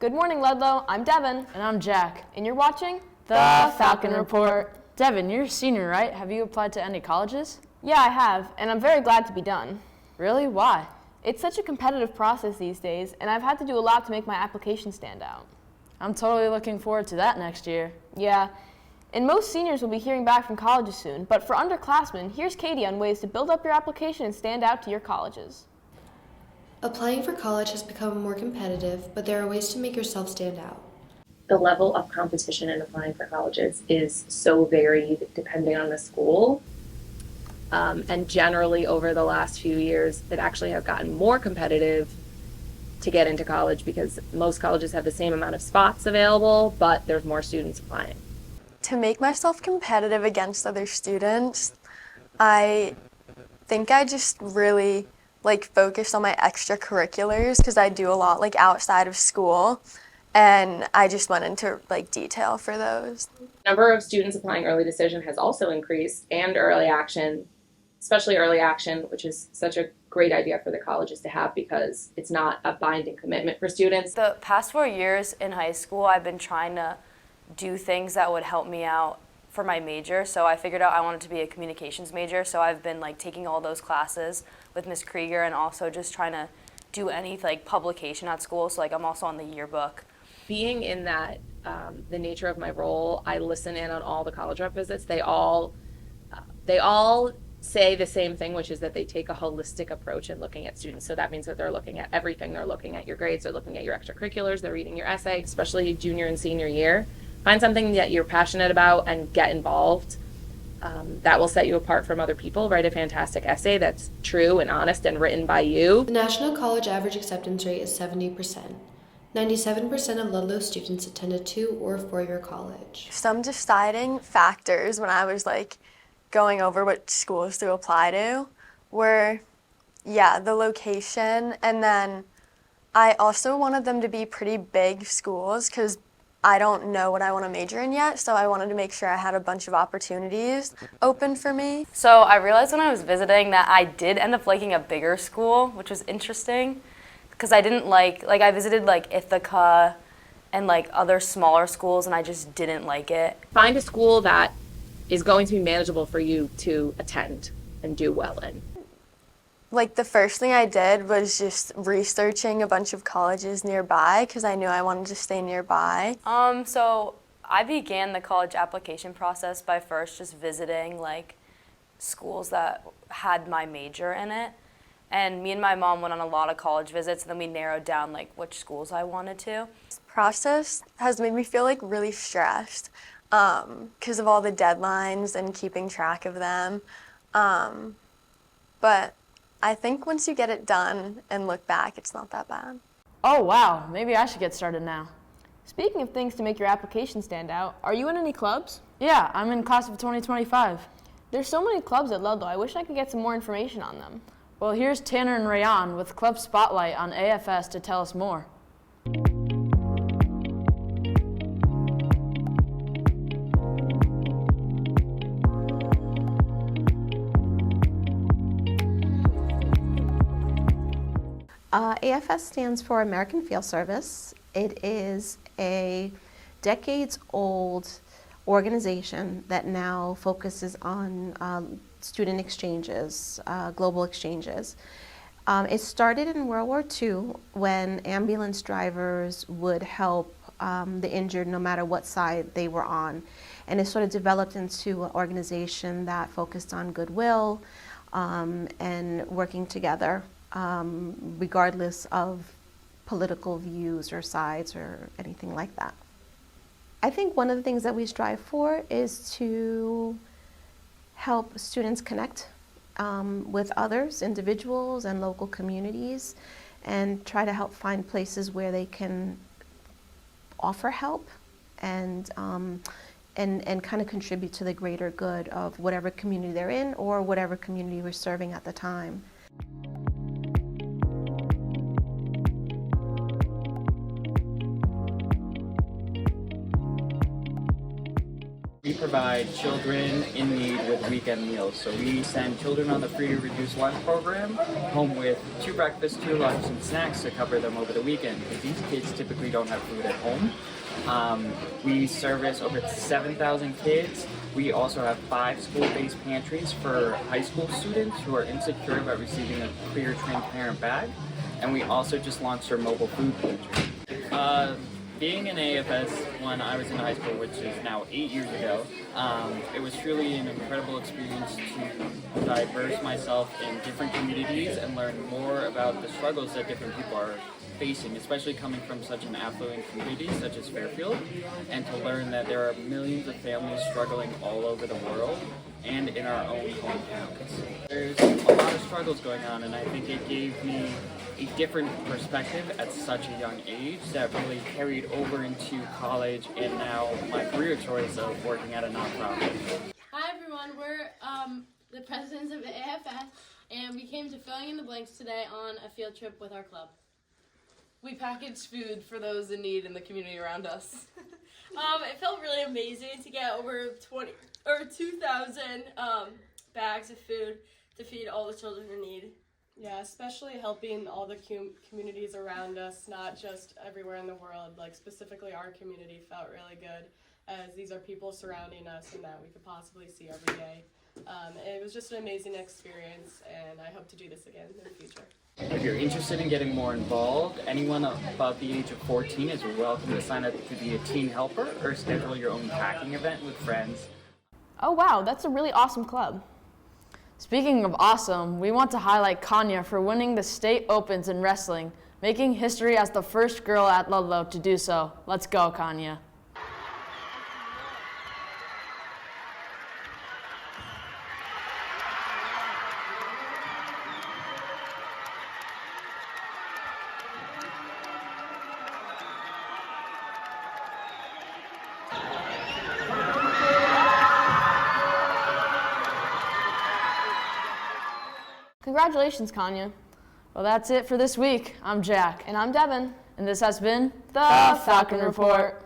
Good morning, Ludlowe. I'm Devin. And I'm Jack. And you're watching The Falcon Report. Devin, you're a senior, right? Have you applied to any colleges? Yeah, I have, and I'm very glad to be done. Really? Why? It's such a competitive process these days, and I've had to do a lot to make my application stand out. I'm totally looking forward to that next year. Yeah, and most seniors will be hearing back from colleges soon, but for underclassmen, here's Katie on ways to build up your application and stand out to your colleges. Applying for college has become more competitive, but there are ways to make yourself stand out. The level of competition in applying for colleges is so varied depending on the school. And generally over the last few years, it actually has gotten more competitive to get into college because most colleges have the same amount of spots available, but there's more students applying. To make myself competitive against other students, I think I just really focused on my extracurriculars because I do a lot outside of school, and I just went into detail for those. The number of students applying early decision has also increased, and early action, especially early action, which is such a great idea for the colleges to have because it's not a binding commitment for students. The past 4 years in high school, I've been trying to do things that would help me out for my major. So I figured out I wanted to be a communications major. So I've been taking all those classes with Miss Krieger and also just trying to do any publication at school. So I'm also on the yearbook. Being in that, the nature of my role, I listen in on all the college rep visits. They all say the same thing, which is that they take a holistic approach in looking at students. So that means that they're looking at everything. They're looking at your grades, they're looking at your extracurriculars, they're reading your essay, especially junior and senior year. Find something that you're passionate about and get involved. That will set you apart from other people. Write a fantastic essay that's true and honest and written by you. The national college average acceptance rate is 70%. 97% of Ludlowe students attend a 2- or 4-year college. Some deciding factors when I was going over what schools to apply to were, the location, and then I also wanted them to be pretty big schools because I don't know what I want to major in yet, so I wanted to make sure I had a bunch of opportunities open for me. So I realized when I was visiting that I did end up liking a bigger school, which was interesting because I didn't I visited Ithaca and other smaller schools and I just didn't like it. Find a school that is going to be manageable for you to attend and do well in. The first thing I did was just researching a bunch of colleges nearby because I knew I wanted to stay nearby. So I began the college application process by first just visiting schools that had my major in it. And me and my mom went on a lot of college visits and then we narrowed down which schools I wanted to. This process has made me feel really stressed because of all the deadlines and keeping track of them. But I think once you get it done and look back, it's not that bad. Oh, wow. Maybe I should get started now. Speaking of things to make your application stand out, are you in any clubs? Yeah, I'm in class of 2025. There's so many clubs at Ludlowe. I wish I could get some more information on them. Well, here's Tanner and Rayan with Club Spotlight on AFS to tell us more. AFS stands for American Field Service. It is a decades-old organization that now focuses on student exchanges, global exchanges. It started in World War II when ambulance drivers would help the injured no matter what side they were on. And it sort of developed into an organization that focused on goodwill and working together. Regardless of political views or sides or anything like that. I think one of the things that we strive for is to help students connect with others, individuals and local communities, and try to help find places where they can offer help and kind of contribute to the greater good of whatever community they're in or whatever community we're serving at the time. We provide children in need with weekend meals. So we send children on the free or reduced lunch program home with 2 breakfasts, 2 lunch, and snacks to cover them over the weekend, because these kids typically don't have food at home. We service over 7,000 kids. We also have 5 school-based pantries for high school students who are insecure about receiving a clear, transparent bag. And we also just launched our mobile food pantry. Being in AFS when I was in high school, which is now 8 years ago, it was truly an incredible experience to diverse myself in different communities and learn more about the struggles that different people are facing, especially coming from such an affluent community such as Fairfield, and to learn that there are millions of families struggling all over the world and in our own hometowns. There's a lot of struggles going on, and I think it gave me a different perspective at such a young age that really carried over into college and now my career choice of working at a nonprofit. Hi everyone, we're the presidents of the AFS, and we came to Filling in the Blanks today on a field trip with our club. We packaged food for those in need in the community around us. It felt really amazing to get over 2,000 bags of food to feed all the children in need. Yeah, especially helping all the communities around us, not just everywhere in the world. Like specifically our community felt really good, as these are people surrounding us and that we could possibly see every day. It was just an amazing experience, and I hope to do this again in the future. If you're interested in getting more involved, anyone above the age of 14 is welcome to sign up to be a teen helper or schedule your own packing event with friends. Oh wow, that's a really awesome club. Speaking of awesome, we want to highlight Kanya for winning the state opens in wrestling, making history as the first girl at Ludlowe to do so. Let's go, Kanya. Congratulations, Kanya. Well, that's it for this week. I'm Jack. And I'm Devin. And this has been The Falcon Report.